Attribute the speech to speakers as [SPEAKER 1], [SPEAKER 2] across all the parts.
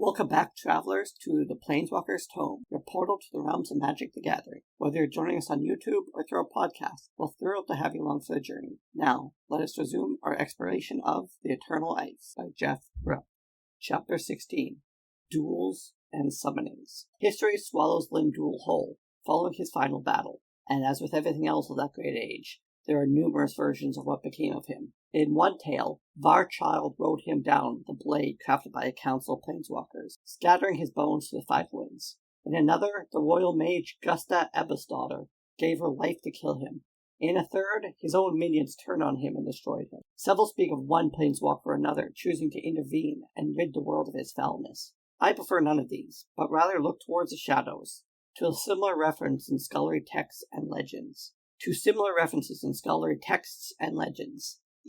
[SPEAKER 1] Welcome back, travelers, to the Planeswalker's Tome, your portal to the realms of Magic the Gathering. Whether you're joining us on YouTube or through our podcast, we're thrilled to have you along for the journey. Now, let us resume our exploration of The Eternal Ice by Grubb. Chapter 16, Duels and Summonings. History swallows Duel whole, following his final battle, and as with everything else of that great age, there are numerous versions of what became of him. In one tale, Varchild rode him down with a blade crafted by a council of planeswalkers, scattering his bones to the five winds. In another, the royal mage Gusta Ebbsdaughter gave her life to kill him. In a third, his own minions turned on him and destroyed him. Several speak of one planeswalker or another choosing to intervene and rid the world of his foulness. I prefer none of these, but rather look towards the shadows, to a similar reference in scholarly texts and legends.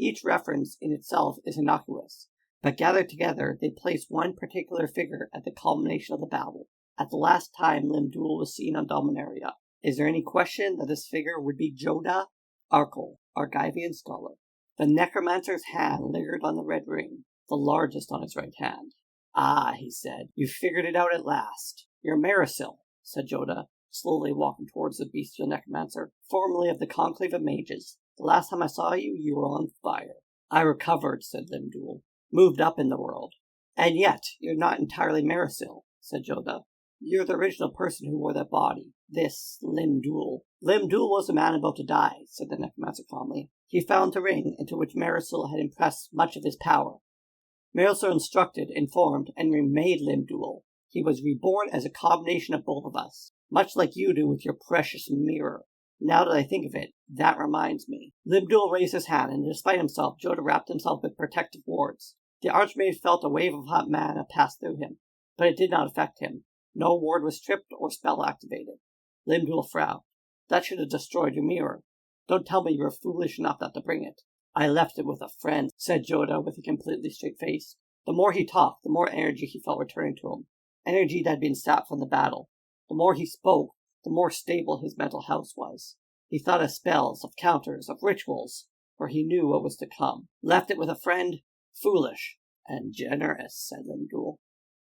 [SPEAKER 1] Each reference in itself is innocuous, but gathered together they place one particular figure at the culmination of the battle, at the last time Duel was seen on Dominaria. Is there any question that this figure would be Jodah, Argivian scholar? The necromancer's hand lingered on the red ring, the largest on his right hand. "Ah," he said, "you figured it out at last. You're Marisil," said Jodah, slowly walking towards the bestial necromancer, formerly of the Conclave of Mages. "The last time I saw you, you were on fire." "I recovered," said Duel. "Moved up in the world." "And yet, you're not entirely Marisil," said Jodah. "You're the original person who wore that body. This Duel." "Duel was a man about to die," said the necromancer calmly. "He found the ring into which Marisil had impressed much of his power. Marisil instructed, informed, and remade Duel. He was reborn as a combination of both of us, much like you do with your precious mirror. Now that I think of it, that reminds me." Duel raised his hand, and despite himself, Jodah wrapped himself with protective wards. The archmage felt a wave of hot mana pass through him, but it did not affect him. No ward was tripped or spell activated. Duel frowned. "That should have destroyed your mirror. Don't tell me you were foolish enough not to bring it." "I left it with a friend," said Jodah with a completely straight face. The more he talked, the more energy he felt returning to him. Energy that had been sapped from the battle. The more he spoke, the more stable his mental house was. He thought of spells, of counters, of rituals, for he knew what was to come. "Left it with a friend? Foolish." "And generous," said Duel.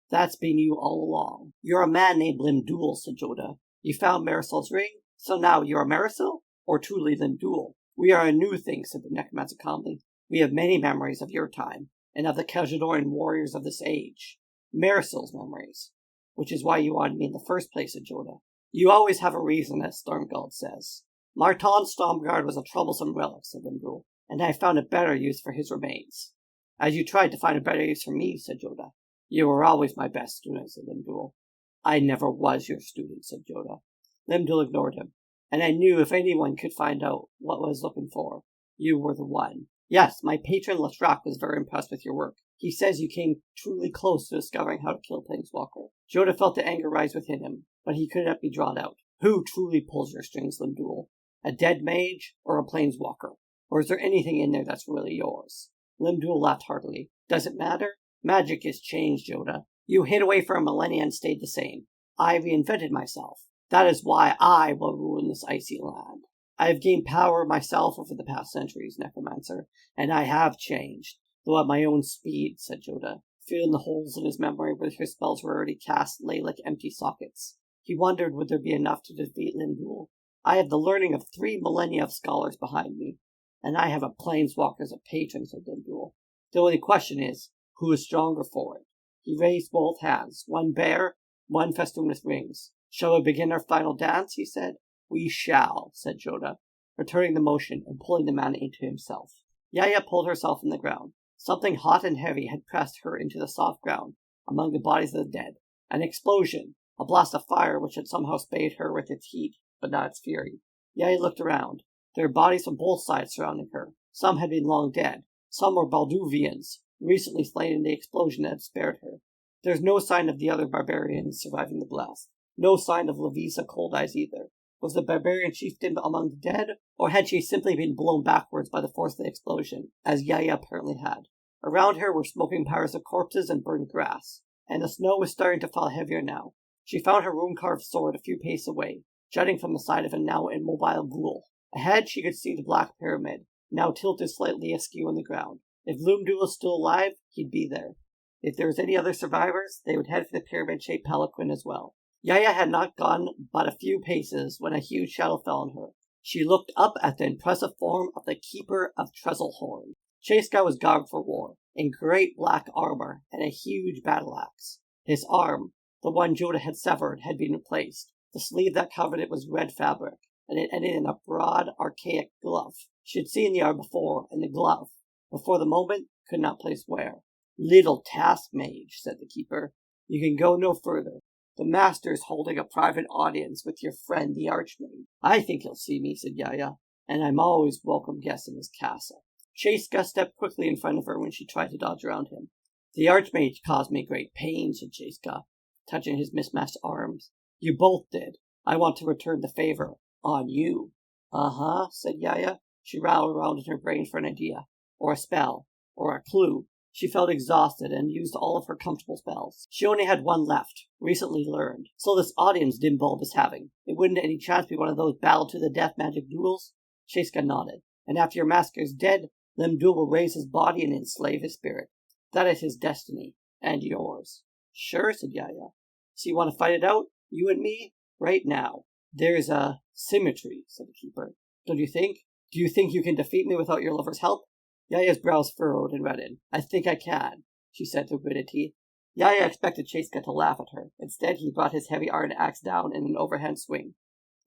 [SPEAKER 1] "That's been you all along." "You're a man named Duel," said Jodah. "You found Marisil's ring, so now you're Marisil? Or truly Duel?" "We are a new thing," said the necromancer calmly. "We have many memories of your time, and of the Khajidoran warriors of this age. Marisil's memories. Which is why you wanted me in the first place," said Jodah. "You always have a reason, as Stormguard says." "Marton's Stormguard was a troublesome relic," said Duel, "and I found a better use for his remains." "As you tried to find a better use for me," said Jodah. "You were always my best student," said Duel. "I never was your student," said Jodah. Duel ignored him. "And I knew if anyone could find out what I was looking for, you were the one. Yes, my patron Lashrak was very impressed with your work. He says you came truly close to discovering how to kill Planeswalker." Jodah felt the anger rise within him, but he could not be drawn out. "Who truly pulls your strings, Duel? A dead mage or a Planeswalker? Or is there anything in there that's really yours?" Duel laughed heartily. "Does it matter? Magic is changed, Jodah. You hid away for a millennia and stayed the same. I reinvented myself. That is why I will rule this icy land. I have gained power myself over the past centuries, Necromancer, and I have changed, though at my own speed," said Jodah. Feeling the holes in his memory where his spells were already cast lay like empty sockets. He wondered would there be enough to defeat Duel. "I have the learning of 3 millennia of scholars behind me, and I have a Planeswalker as a patron," said Duel. "The only question is, who is stronger for it?" He raised both hands, one bare, one festooned with rings. "Shall we begin our final dance?" he said. "We shall," said Jodah, returning the motion and pulling the mana into himself. Yaya pulled herself from the ground. Something hot and heavy had pressed her into the soft ground, among the bodies of the dead. An explosion, a blast of fire which had somehow spayed her with its heat, but not its fury. Yaya looked around. There were bodies from both sides surrounding her. Some had been long dead. Some were Balduvians, recently slain in the explosion that had spared her. There was no sign of the other barbarians surviving the blast. No sign of Lavisa Cold Eyes either. Was the barbarian chieftain among the dead, or had she simply been blown backwards by the force of the explosion, as Yaya apparently had? Around her were smoking pyres of corpses and burnt grass, and the snow was starting to fall heavier now. She found her rune-carved sword a few paces away, jutting from the side of a now immobile ghoul. Ahead she could see the Black Pyramid, now tilted slightly askew on the ground. If Duel was still alive, he'd be there. If there was any other survivors, they would head for the pyramid-shaped palanquin as well. Yaya had not gone but a few paces when a huge shadow fell on her. She looked up at the impressive form of the Keeper of Trestlehorn. Chaska was garbed for war, in great black armor and a huge battle axe. His arm, the one Jodah had severed, had been replaced. The sleeve that covered it was red fabric, and it ended in a broad, archaic glove. She had seen the arm before, and the glove, before the moment, could not place where. Little task mage, said the keeper. You can go no further. The master is holding a private audience with your friend the archmage. I think he'll see me, said Yaya, and I'm always welcome guest in his castle. Chaska stepped quickly in front of her when she tried to dodge around him. The archmage caused me great pain, said Chaska, touching his mismatched arms. You both did. I want to return the favor. On you. Uh-huh, said Yaya. She rattled around in her brain for an idea, or a spell, or a clue. She felt exhausted and used all of her comfortable spells. She only had one left, recently learned. So this audience Dimbulb is having, it wouldn't any chance be one of those battle-to-the-death magic duels? Chaska nodded. And after your master is dead, Limdul will raise his body and enslave his spirit. That is his destiny, and yours. Sure, said Yaya. So you want to fight it out, you and me, right now? There's a symmetry, said the keeper. Don't you think? Do you think you can defeat me without your lover's help? Yaya's brows furrowed and reddened. I think I can, she said through gritted teeth. Yaya expected Chaska to laugh at her. Instead, he brought his heavy iron axe down in an overhand swing.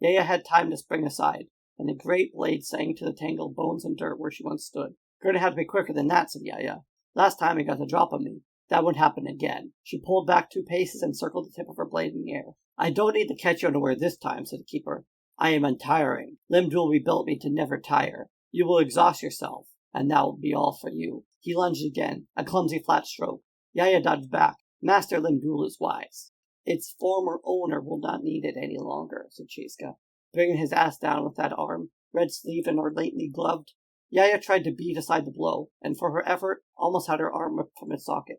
[SPEAKER 1] Yaya had time to spring aside, and the great blade sang to the tangled bones and dirt where she once stood. Gonna have to be quicker than that, said Yaya. Last time he got the drop on me. That wouldn't happen again. She pulled back 2 paces and circled the tip of her blade in the air. I don't need to catch you unaware this time, said the keeper. I am untiring. Limdul rebuilt me to never tire. You will exhaust yourself, and that will be all for you. He lunged again, a clumsy flat stroke. Yaya dodged back. Master Limdul is wise. Its former owner will not need it any longer, said Chaska, bringing his ass down with that arm, red-sleeved and ornately gloved. Yaya tried to beat aside the blow, and for her effort, almost had her arm ripped from its socket.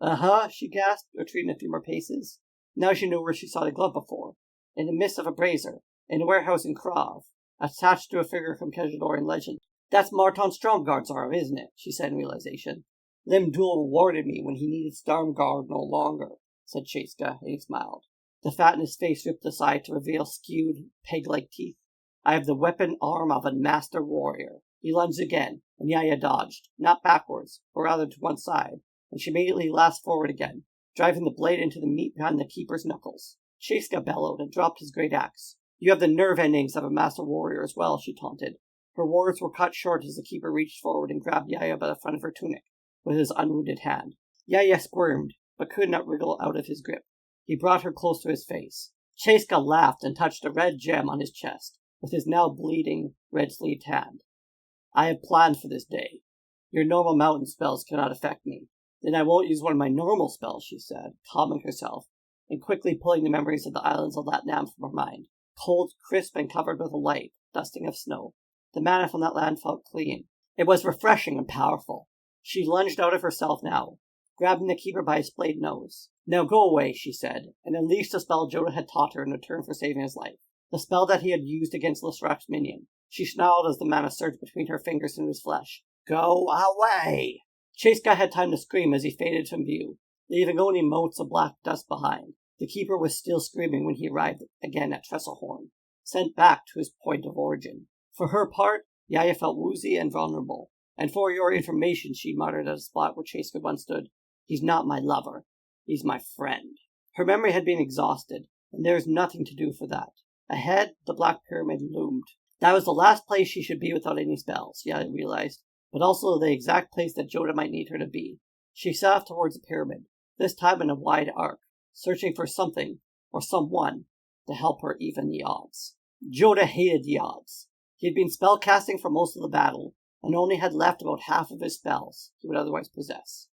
[SPEAKER 1] Uh-huh, she gasped, retreating a few more paces. Now she knew where she saw the glove before. In the midst of a brazier, in a warehouse in Krav, attached to a figure from Kejadorian legend. That's Marton Stromgard's arm, isn't it? She said in realization. Limdul rewarded me when he needed Stormguard no longer, said Chaska, and he smiled. The fat in his face ripped aside to reveal skewed, peg-like teeth. I have the weapon arm of a master warrior. He lunged again, and Yaya dodged, not backwards, but rather to one side, and she immediately lashed forward again, driving the blade into the meat behind the keeper's knuckles. Chaska bellowed and dropped his great axe. You have the nerve endings of a master warrior as well, she taunted. Her words were cut short as the keeper reached forward and grabbed Yaya by the front of her tunic with his unwounded hand. Yaya squirmed, but could not wriggle out of his grip. He brought her close to his face. Chaska laughed and touched a red gem on his chest with his now bleeding, red-sleeved hand. I have planned for this day. Your normal mountain spells cannot affect me. Then I won't use one of my normal spells, she said, calming herself, and quickly pulling the memories of the islands of Latnam from her mind. Cold, crisp, and covered with a light dusting of snow. The mana from that land felt clean. It was refreshing and powerful. She lunged out of herself now, grabbing the keeper by his splayed nose. Now go away, she said, and unleashed the spell Jodah had taught her in return for saving his life. The spell that he had used against Lysrak's minion. She snarled as the mana surged between her fingers into his flesh. Go away! Chaska had time to scream as he faded from view, leaving only motes of black dust behind. The keeper was still screaming when he arrived again at Trestlehorn, sent back to his point of origin. For her part, Yaya felt woozy and vulnerable, and for your information, she muttered at a spot where Chaska once stood, he's not my lover, he's my friend. Her memory had been exhausted, and there was nothing to do for that. Ahead, the Black Pyramid loomed. That was the last place she should be without any spells, Yaya realized, but also the exact place that Jodah might need her to be. She set off towards the pyramid, this time in a wide arc, searching for something, or someone, to help her even the odds. Jodah hated the odds. He had been spellcasting for most of the battle, and only had left about half of his spells he would otherwise possess.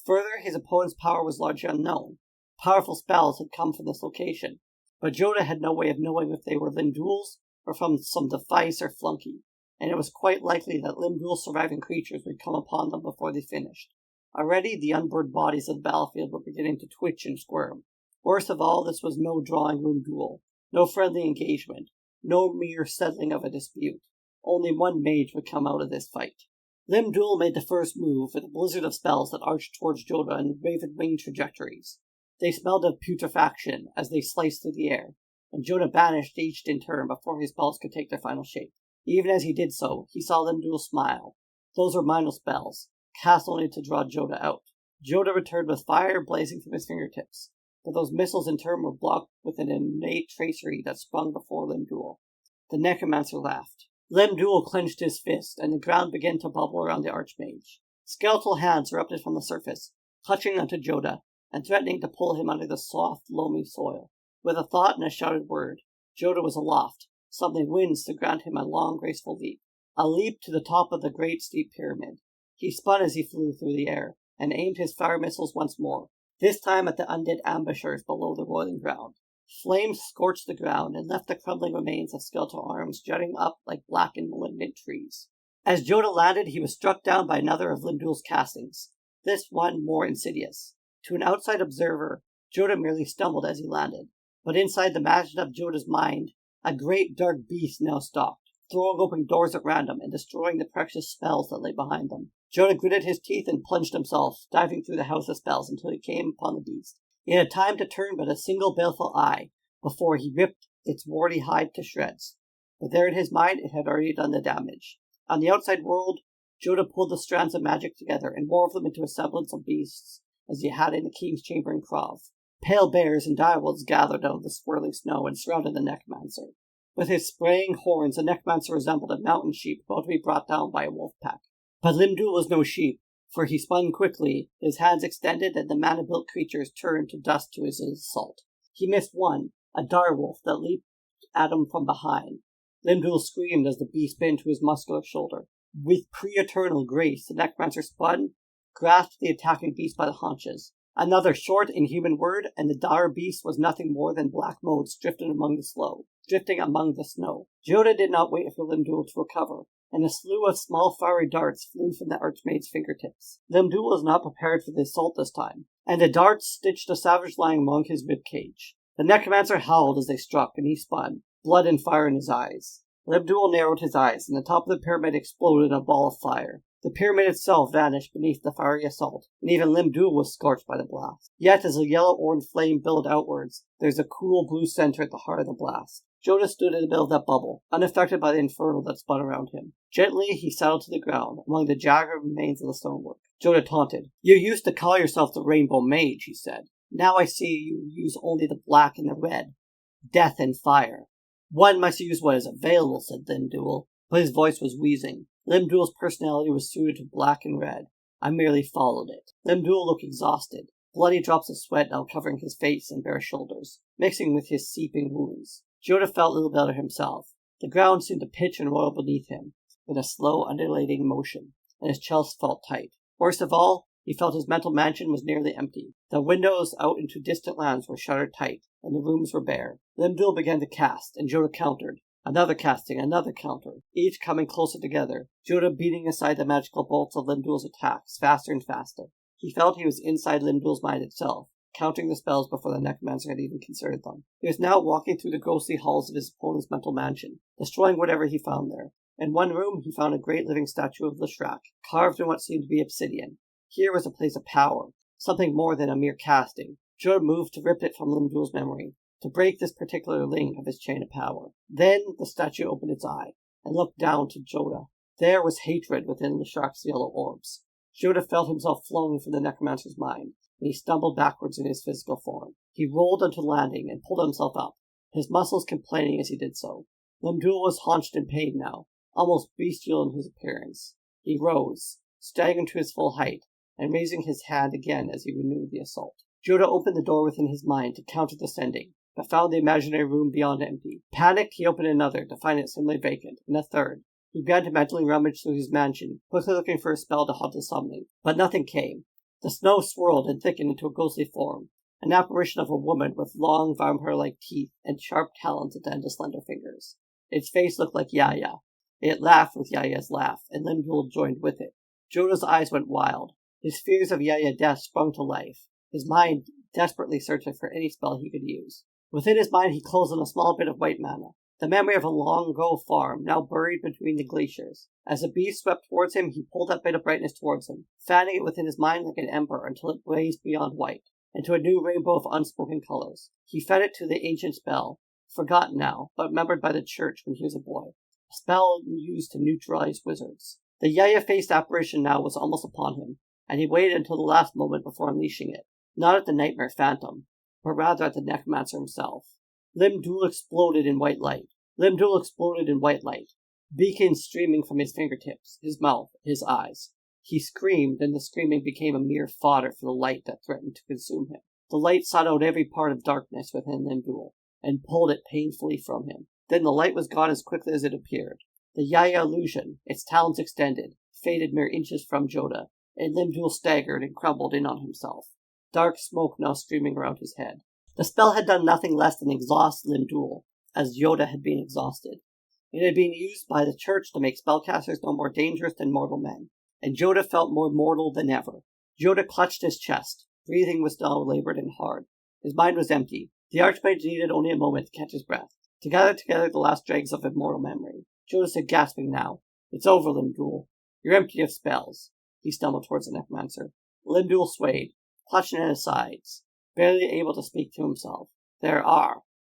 [SPEAKER 1] Further, his opponent's power was largely unknown. Powerful spells had come from this location, but Jodah had no way of knowing if they were Limdul's or from some device or flunky, and it was quite likely that Limdul's surviving creatures would come upon them before they finished. Already, the unburned bodies of the battlefield were beginning to twitch and squirm. Worst of all, this was no drawing room duel, no friendly engagement, no mere settling of a dispute. Only one mage would come out of this fight. Limdul made the first move with a blizzard of spells that arched towards Jodah in raven-winged trajectories. They smelled of putrefaction as they sliced through the air, and Jodah banished each in turn before his spells could take their final shape. Even as he did so, he saw Limdul smile. Those were minor spells, cast only to draw Jodah out. Jodah returned with fire blazing from his fingertips, but those missiles in turn were blocked with an innate tracery that sprung before Limdul. The necromancer laughed. Limdul clenched his fist, and the ground began to bubble around the archmage. Skeletal hands erupted from the surface, clutching onto Jodah, and threatening to pull him under the soft, loamy soil. With a thought and a shouted word, Jodah was aloft, summoning winds to grant him a long, graceful leap. A leap to the top of the great steep pyramid. He spun as he flew through the air, and aimed his fire missiles once more, this time at the undead ambushers below the roiling ground. Flames scorched the ground and left the crumbling remains of skeletal arms jutting up like black and malignant trees. As Jodah landed, he was struck down by another of Limdul's castings, this one more insidious. To an outside observer, Jodah merely stumbled as he landed, but inside the magic of Jodah's mind, a great dark beast now stalked, throwing open doors at random and destroying the precious spells that lay behind them. Jodah gritted his teeth and plunged himself, diving through the house of spells until he came upon the beast. He had time to turn but a single baleful eye before he ripped its warty hide to shreds. But there in his mind it had already done the damage. On the outside world, Jodah pulled the strands of magic together and wove them into a semblance of beasts, as he had in the king's chamber in Krav. Pale bears and direwolves gathered out of the swirling snow and surrounded the necromancer. With his spraying horns, the necromancer resembled a mountain sheep about to be brought down by a wolf pack. But Limdul was no sheep, for he spun quickly, his hands extended, and the mana-built creatures turned to dust to his assault. He missed one, a direwolf that leaped at him from behind. Limdul screamed as the beast bent to his muscular shoulder. With pre-eternal grace, the necromancer spun, grasped the attacking beast by the haunches. Another short, inhuman word, and the dire beast was nothing more than black motes drifting among the snow. Jodah did not wait for Limdul to recover, and a slew of small fiery darts flew from the archmage's fingertips. Limdul was not prepared for the assault this time, and the darts stitched a savage line along his ribcage. The necromancer howled as they struck, and he spun, blood and fire in his eyes. Limdul narrowed his eyes, and the top of the pyramid exploded in a ball of fire. The pyramid itself vanished beneath the fiery assault, and even Limdul was scorched by the blast. Yet as the yellow-orange flame billowed outwards, there was a cool blue center at the heart of the blast. Jodah stood in the middle of that bubble, unaffected by the inferno that spun around him. Gently he settled to the ground, among the jagged remains of the stonework. Jodah taunted. "You used to call yourself the Rainbow Mage," he said. "Now I see you use only the black and the red. Death and fire." "One must use what is available," said Limdul, but his voice was wheezing. Limdul's personality was suited to black and red. I merely followed it. Limdul looked exhausted, bloody drops of sweat now covering his face and bare shoulders, mixing with his seeping wounds. Jodah felt little better himself. The ground seemed to pitch and roll beneath him, with a slow, undulating motion, and his chest felt tight. Worst of all, he felt his mental mansion was nearly empty. The windows out into distant lands were shuttered tight, and the rooms were bare. Limdul began to cast, and Jodah countered. Another casting, another counter, each coming closer together, Jodah beating aside the magical bolts of Limdul's attacks, faster and faster. He felt he was inside Limdul's mind itself, counting the spells before the necromancer had even considered them. He was now walking through the ghostly halls of his opponent's mental mansion, destroying whatever he found there. In one room, he found a great living statue of Leshrac, carved in what seemed to be obsidian. Here was a place of power, something more than a mere casting. Jodah moved to rip it from Limdul's memory, to break this particular link of his chain of power. Then the statue opened its eye, and looked down to Jodah. There was hatred within Leshrac's yellow orbs. Jodah felt himself flowing from the necromancer's mind, and he stumbled backwards in his physical form. He rolled onto landing and pulled himself up, his muscles complaining as he did so. Limdul was haunched in pain now, almost bestial in his appearance. He rose, staggering to his full height, and raising his hand again as he renewed the assault. Jodah opened the door within his mind to counter descending, but found the imaginary room beyond empty. Panicked, he opened another to find it similarly vacant, and a third. He began to mentally rummage through his mansion, quickly looking for a spell to haunt the summoning, but nothing came. The snow swirled and thickened into a ghostly form, an apparition of a woman with long vampire-like teeth and sharp talons at the end of slender fingers. Its face looked like Yaya. It laughed with Yaya's laugh, and Limdul joined with it. Jodah's eyes went wild. His fears of Yaya death sprung to life, his mind desperately searching for any spell he could use. Within his mind he closed on a small bit of white mana, the memory of a long-ago farm now buried between the glaciers. As the beast swept towards him, he pulled that bit of brightness towards him, fanning it within his mind like an ember until it blazed beyond white, into a new rainbow of unspoken colors. He fed it to the ancient spell, forgotten now, but remembered by the church when he was a boy. A spell used to neutralize wizards. The yaya-faced apparition now was almost upon him, and he waited until the last moment before unleashing it, not at the nightmare phantom, but rather at the necromancer himself. Limdul exploded in white light. Beacons streaming from his fingertips, his mouth, his eyes. He screamed, and the screaming became a mere fodder for the light that threatened to consume him. The light sought out every part of darkness within Limdul, and pulled it painfully from him. Then the light was gone as quickly as it appeared. The Yaya illusion, its talons extended, faded mere inches from Jodah, and Limdul staggered and crumbled in on himself, dark smoke now streaming around his head. The spell had done nothing less than exhaust Limdul, as Jodah had been exhausted. It had been used by the church to make spellcasters no more dangerous than mortal men, and Jodah felt more mortal than ever. Jodah clutched his chest. Breathing was now labored and hard. His mind was empty. The archmage needed only a moment to catch his breath, to gather together the last dregs of immortal memory. Jodah said, gasping now, "It's over, Limdul. You're empty of spells." He stumbled towards the necromancer. Limdul swayed, clutching at his sides, barely able to speak to himself.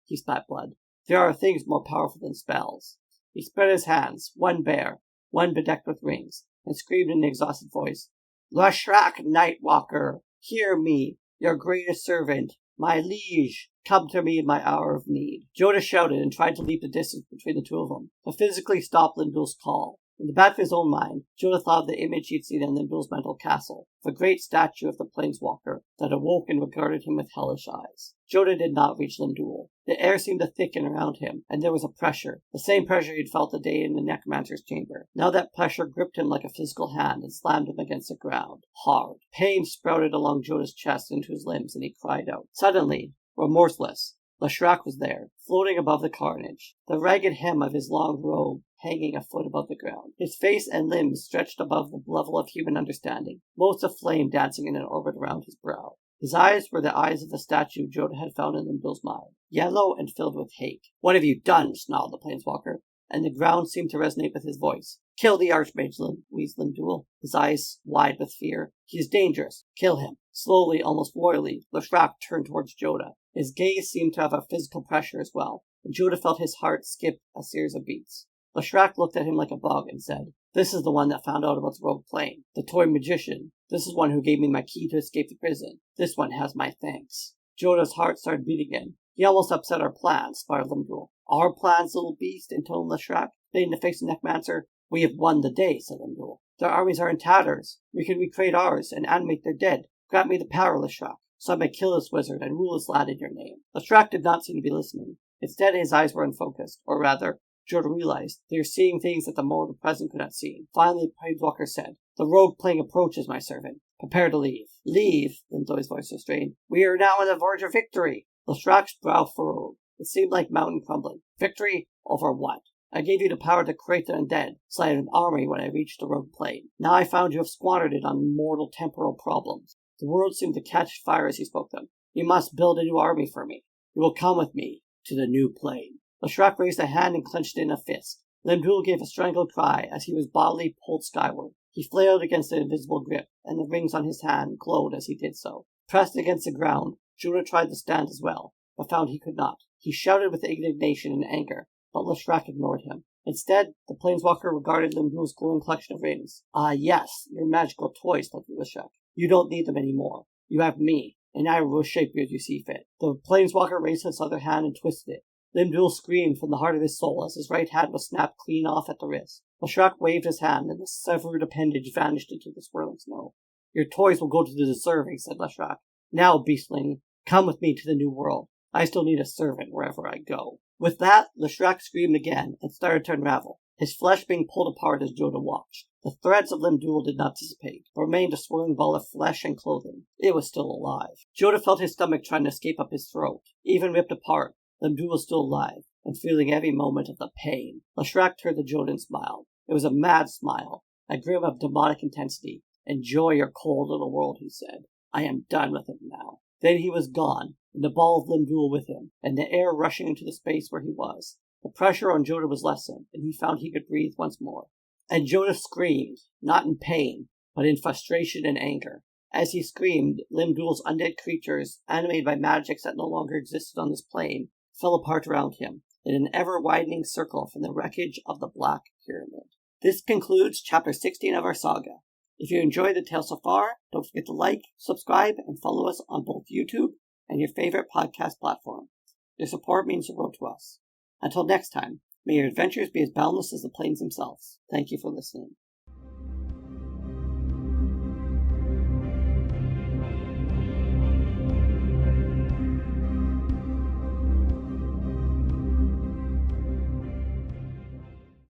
[SPEAKER 1] He spat blood. There are things more powerful than spells. He spread his hands, one bare, one bedecked with rings, and screamed in an exhausted voice, "Lashrak, Nightwalker, hear me, your greatest servant, my liege, come to me in my hour of need." Jodah shouted and tried to leap the distance between the two of them, to physically stop Limdul's call. In the back of his own mind, Jodah thought of the image he'd seen in Limdul's mental castle, the great statue of the planeswalker that awoke and regarded him with hellish eyes. Jodah did not reach Limdul. The air seemed to thicken around him, and there was a pressure, the same pressure he'd felt the day in the necromancer's chamber. Now that pressure gripped him like a physical hand and slammed him against the ground, hard. Pain sprouted along Jodah's chest into his limbs, and he cried out. Suddenly, remorseless, Lashrak was there, floating above the carnage, the ragged hem of his long robe hanging a foot above the ground. His face and limbs stretched above the level of human understanding, motes of flame dancing in an orbit around his brow. His eyes were the eyes of the statue Jodah had found in Limdul's mind, yellow and filled with hate. "What have you done?" snarled the planeswalker, and the ground seemed to resonate with his voice. "Kill the archmage," wheezed Limdul, his eyes wide with fear. "He is dangerous. Kill him." Slowly, almost royally, Lashrak turned towards Jodah. His gaze seemed to have a physical pressure as well, and Jodah felt his heart skip a series of beats. Lashrak looked at him like a bug and said, "This is the one that found out about the rogue plane, the toy magician. This is one who gave me my key to escape the prison. This one has my thanks." Jodah's heart started beating again. "He almost upset our plans," sputtered Limdul. "Our plans, little beast," intoned Lashrak, spitting to face the necromancer. "We have won the day," said Limdul. "Their armies are in tatters. We can recreate ours and animate their dead. Grant me the power, Lashrak, so I may kill this wizard and rule this land in your name." Lashrak did not seem to be listening. Instead, his eyes were unfocused, or rather, Jodah realized they were seeing things that the mortal present could not see. Finally, Planeswalker said, "The rogue plane approaches, my servant. Prepare to leave." "Leave?" Limdul's voice was strained. "We are now on the verge of victory." Lashrak's brow furrowed. It seemed like mountain crumbling. "Victory? Over what? I gave you the power to create the undead, so I had an army when I reached the rogue plane. Now I found you have squandered it on mortal temporal problems." The words seemed to catch fire as he spoke them. "You must build a new army for me. You will come with me to the new plane." Lashrak raised a hand and clenched it in a fist. Limdul gave a strangled cry as he was bodily pulled skyward. He flailed against an invisible grip, and the rings on his hand glowed as he did so. Pressed against the ground, Jodah tried to stand as well, but found he could not. He shouted with indignation and anger, but Lashrak ignored him. Instead, the planeswalker regarded Limdul's glowing collection of rings. "Ah, yes, your magical toys," thought Lashrak. "You don't need them anymore. You have me, and I will shape you as you see fit." The planeswalker raised his other hand and twisted it. Limdul screamed from the heart of his soul as his right hand was snapped clean off at the wrist. Lashrak waved his hand, and the severed appendage vanished into the swirling snow. "Your toys will go to the deserving," said Lashrak. "Now, beastling, come with me to the new world. I still need a servant wherever I go." With that, Lashrak screamed again and started to unravel, his flesh being pulled apart as Jodah watched. The threads of Limdul did not dissipate, but remained a swirling ball of flesh and clothing. It was still alive. Jodah felt his stomach trying to escape up his throat. Even ripped apart, Limdul was still alive, and feeling every moment of the pain. Lashrak turned to Jodah and smiled. It was a mad smile, a grim of demonic intensity. "Enjoy your cold little world," he said. "I am done with it now." Then he was gone, and the ball of Limdul with him, and the air rushing into the space where he was. The pressure on Jodah was lessened, and he found he could breathe once more. And Jodah screamed, not in pain, but in frustration and anger. As he screamed, Limdul's undead creatures, animated by magics that no longer existed on this plane, fell apart around him, in an ever-widening circle from the wreckage of the Black Pyramid. This concludes Chapter 16 of our saga. If you enjoyed the tale so far, don't forget to like, subscribe, and follow us on both YouTube and your favorite podcast platform. Your support means the world to us. Until next time, may your adventures be as boundless as the plains themselves. Thank you for listening.